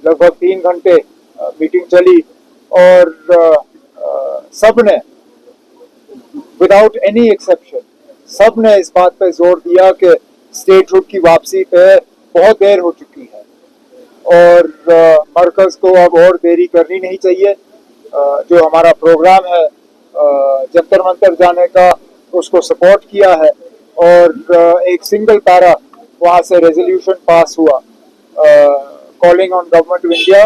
लगभग 3 घंटे मीटिंग चली और सब ने विदाउट एनी एक्सेप्शन सब ने इस बात पे जोर दिया कि स्टेटहुड की वापसी पे बहुत देर हो चुकी है और मरकज को अब और देरी करनी नहीं चाहिए। जो हमारा प्रोग्राम है जंतर मंतर जाने का, उसको सपोर्ट किया है और एक सिंगल पैरा वहाँ से रेजोल्यूशन पास हुआ calling on government of India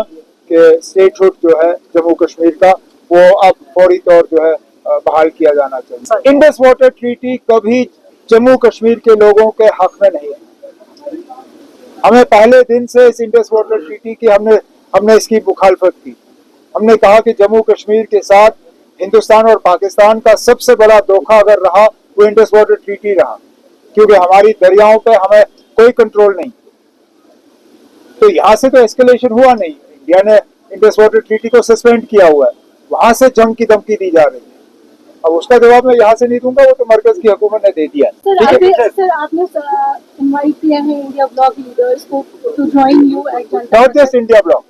के स्टेटहुड जो है जम्मू कश्मीर का वो अब फौरी तौर जो है बहाल किया जाना चाहिए। इंडस वाटर ट्रीटी कभी जम्मू कश्मीर के लोगों के हक में नहीं है। हमें पहले दिन से इस इंडस वाटर ट्रीटी की हमने इसकी मुखालफत की। हमने कहा कि जम्मू कश्मीर के साथ हिंदुस्तान और पाकिस्तान का सबसे बड़ा धोखा अगर रहा वो इंडस वाटर ट्रीटी रहा, क्योंकि हमारी दरियाओं पे हमें कोई कंट्रोल नहीं। तो यहाँ से तो एस्केलेशन हुआ नहीं, इंडिया ने इंडस वाटर ट्रीटी को सस्पेंड किया हुआ है, वहां से जंग की धमकी दी जा रही है। अब उसका जवाब मैं यहाँ से नहीं दूंगा, वो तो मरकज की हुकूमत ने दे दिया। सर आपने इनवाइट किया है इंडिया ब्लॉक लीडर्स को to join you at not just India block,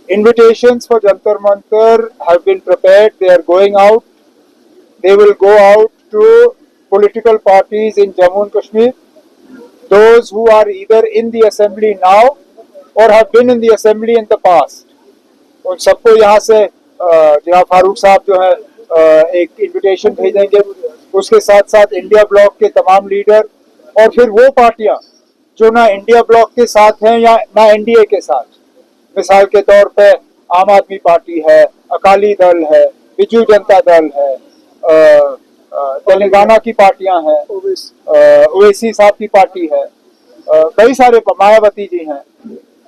invitations for Jantar Mantar have been prepared. They are going out. They will go out to political parties in Jammu and Kashmir, those who are either in the assembly now or have been in the assembly in the past. उन सबको यहाँ से जनाब फारूक साहब जो है एक invitation भेजेंगे, उसके साथ साथ इंडिया ब्लॉक के तमाम लीडर और फिर वो पार्टियां जो ना इंडिया ब्लॉक के साथ हैं या ना एनडीए के साथ। मिसाल के तौर पे आम आदमी पार्टी है, अकाली दल है, बिजू जनता दल है, तेलंगाना की पार्टियां हैं, ओवैसी साहब की पार्टी है, कई सारे मायावती जी हैं,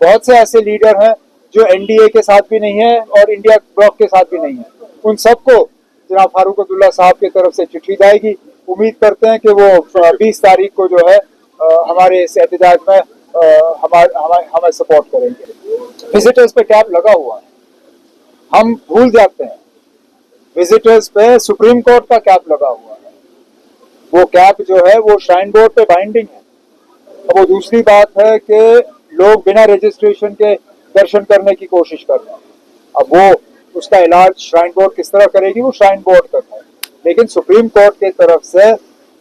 बहुत से ऐसे लीडर हैं जो एनडीए के साथ भी नहीं है और इंडिया ब्लॉक के साथ भी नहीं है। उन सबको जनाब फारूक अब्दुल्ला साहब की तरफ से चिट्ठी जाएगी। उम्मीद करते हैं कि वो 20 तारीख को जो है हमारे इस एहतजाज में हमें सपोर्ट करेंगे। विजिटर्स पे कैप लगा हुआ है, हम भूल जाते हैं विजिटर्स पे सुप्रीम कोर्ट का कैप लगा हुआ है। वो कैप जो है वो श्राइन बोर्ड पे बाइंडिंग है। अब वो दूसरी बात है कि लोग बिना रजिस्ट्रेशन के दर्शन करने की कोशिश कर रहे हैं। अब वो उसका इलाज श्राइन बोर्ड किस तरह करेगी वो श्राइन बोर्ड तक है, लेकिन सुप्रीम कोर्ट की तरफ से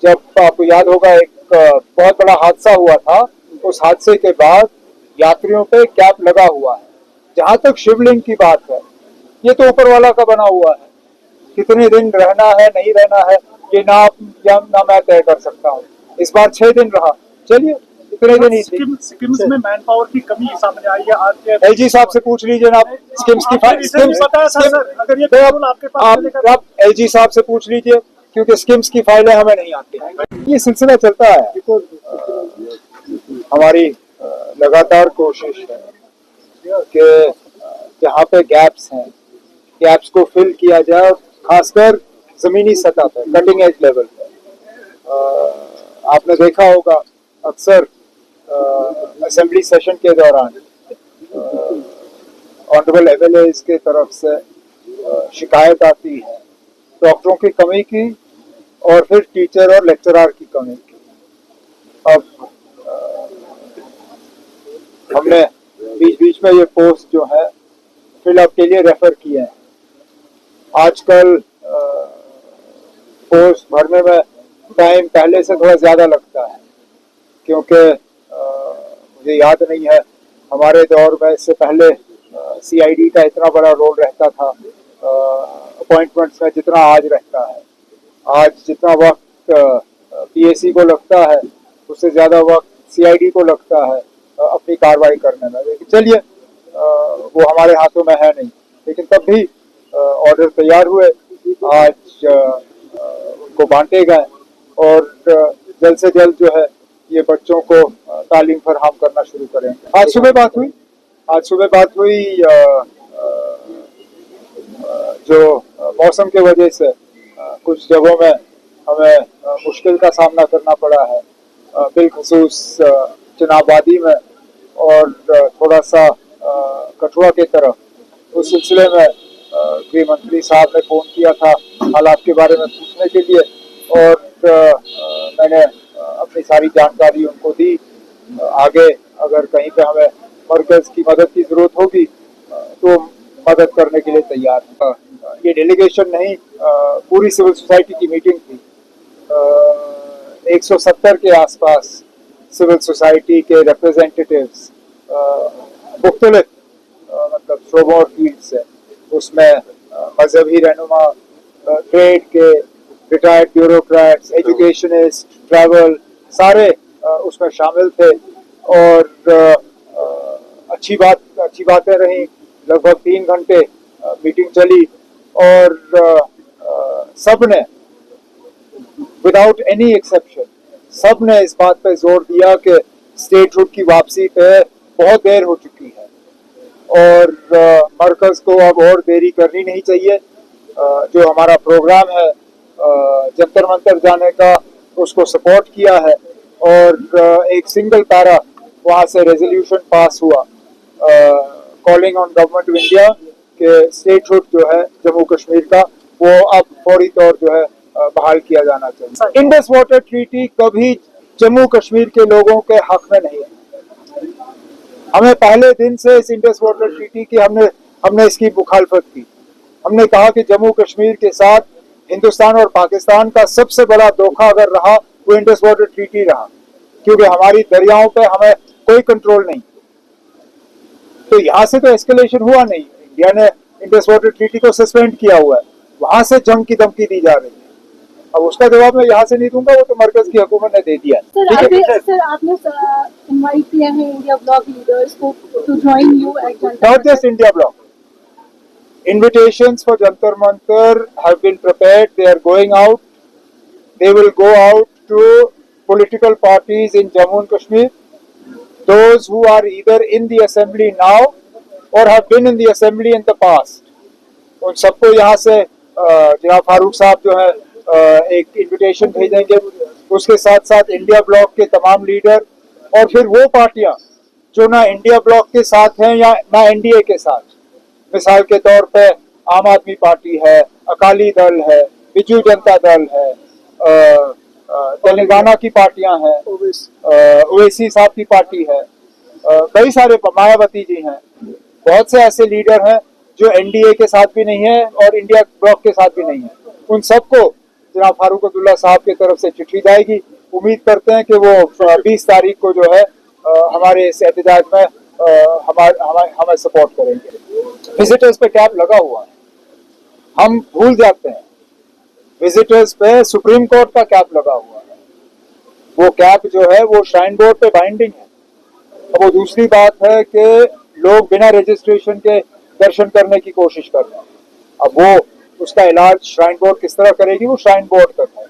जब आपको याद होगा एक बहुत बड़ा हादसा हुआ था, उस हादसे के बाद यात्रियों पे कैप लगा हुआ है। जहां तक शिवलिंग की बात है, ये तो ऊपर वाला का बना हुआ है, कितने दिन रहना है नहीं रहना है ये ना मैं तय कर सकता हूँ। इस बार 6 दिन रहा, चलिए इतने दिन ही। स्किम्स में मैन पावर की कमी सामने आई है आज। एलजी साहब से पूछ लीजिए ना, स्किम्स की आप एलजी साहब से पूछ लीजिए, क्योंकि स्किम्स की फाइलें हमें नहीं आती। ये सिलसिला चलता है। हमारी लगातार कोशिश है कि जहाँ पे गैप्स हैं, गैप्स को फिल किया जाए, खासकर जमीनी सतह पे, कटिंग एज लेवल पे। आपने देखा होगा अक्सर असेंबली सेशन के दौरान ऑनरेबल एमएलएज के तरफ से शिकायत आती है डॉक्टरों की कमी की और फिर टीचर और लेक्चरर की कमी की। अब हमने बीच बीच में ये पोस्ट जो है फिलअप के लिए रेफर किए हैं। आजकल पोस्ट भरने में टाइम पहले से थोड़ा ज्यादा लगता है, क्योंकि मुझे याद नहीं है हमारे दौर में इससे पहले सीआईडी का इतना बड़ा रोल रहता था अपॉइंटमेंट्स में जितना आज रहता है। आज जितना वक्त पीएसी को लगता है उससे ज्यादा वक्त सीआईडी को लगता है अपनी कार्रवाई करने में। लेकिन चलिए वो हमारे हाथों में है नहीं, लेकिन तब भी ऑर्डर तैयार हुए, आज उनको बांटे गए और जल्द से जल्द जो है ये बच्चों को तालीम फराहम करना शुरू करेंगे। आज सुबह बात हुई जो मौसम के वजह से कुछ जगहों में हमें मुश्किल का सामना करना पड़ा है, बिलखुसूस चनाब वादी में और थोड़ा सा कठुआ की तरफ। उस सिलसिले में गृह मंत्री साहब ने फोन किया था हालात के बारे में पूछने के लिए और मैंने अपनी सारी जानकारी उनको दी। आगे अगर कहीं पे हमें मरकज की मदद की जरूरत होगी तो मदद करने के लिए तैयार है। ये डेलीगेशन नहीं, पूरी सिविल सोसाइटी की मीटिंग थी। 170 के आसपास सिविल सोसाइटी के रिप्रेजेंटेटिव्स मुख्तलिफ मतलब शोबों और फील्ड से, उसमें मजहबी रहनुमा, ट्रेड के, रिटायर्ड ब्यूरोक्रेट्स, एजुकेशनिस्ट, ट्रैवल, सारे उसमें शामिल थे। और अच्छी बातें रही। लगभग 3 घंटे मीटिंग चली और सब ने विदाउट एनी एक्सेप्शन सब ने इस बात पे जोर दिया कि स्टेटहुड की वापसी पे बहुत देर हो चुकी है और मरकज को अब और देरी करनी नहीं चाहिए। जो हमारा प्रोग्राम है जंतर मंतर जाने का, उसको सपोर्ट किया है और एक सिंगल पैरा वहां से रेजोल्यूशन पास हुआ calling on government of India के स्टेटहुड जो है जम्मू कश्मीर का वो अब फौरी तौर जो है बहाल किया जाना चाहिए। इंडस वाटर ट्रीटी कभी जम्मू कश्मीर के लोगों के हक में नहीं है। हमें पहले दिन से इस इंडस वाटर ट्रीटी की हमने इसकी मुखालफत की। हमने कहा कि जम्मू कश्मीर के साथ हिंदुस्तान और पाकिस्तान का सबसे बड़ा धोखा अगर रहा वो इंडस वाटर ट्रीटी रहा, क्योंकि हमारी दरियाओं पे हमें कोई कंट्रोल नहीं। तो यहाँ से तो एस्केलेशन हुआ नहीं, इंडिया ने इंडस वाटर ट्रीटी को सस्पेंड किया हुआ है, वहां से जंग की धमकी दी जा रही है। अब उसका जवाब मैं यहाँ से नहीं दूंगा, वो तो मरकज की हुकूमत ने दे दिया है। सर आपने इनवाइट किया है इंडिया ब्लॉक लीडर्स को to join you at Not just India bloc. Invitations for Jantar Mantar have been prepared. They are going out. They will go out to political parties in Jammu and Kashmir. Those who are either in the assembly now or have been in the assembly in the past. उन सबको यहाँ से जनाब फारूक साहब जो है एक invitation भेजेंगे। उसके साथ साथ इंडिया ब्लॉक के तमाम लीडर और फिर वो पार्टियां जो ना इंडिया ब्लॉक के साथ हैं या ना एनडीए के साथ, मिसाल के तौर पे आम आदमी पार्टी है, अकाली दल है, बिजू जनता दल है, तेलंगाना की पार्टियां हैं, ओवैसी साहब की पार्टी है, कई सारे मायावती जी हैं, बहुत से ऐसे लीडर हैं जो एनडीए के साथ भी नहीं है और इंडिया ब्लॉक के साथ भी नहीं है। उन सबको जनाब फारूक अब्दुल्ला साहब की तरफ से चिट्ठी जाएगी। उम्मीद करते हैं कि वो 20 तारीख को जो है हमारे इस एहतजाज में हमें सपोर्ट करेंगे। विजिटर्स पे कैप लगा हुआ है, हम भूल जाते हैं विजिटर्स पे सुप्रीम कोर्ट का कैप लगा हुआ है। वो कैप जो है वो श्राइन बोर्ड पे बाइंडिंग है। अब वो दूसरी बात है कि लोग बिना रजिस्ट्रेशन के दर्शन करने की कोशिश कर रहे हैं। अब वो उसका इलाज श्राइन बोर्ड किस तरह करेगी वो श्राइन बोर्ड तक है।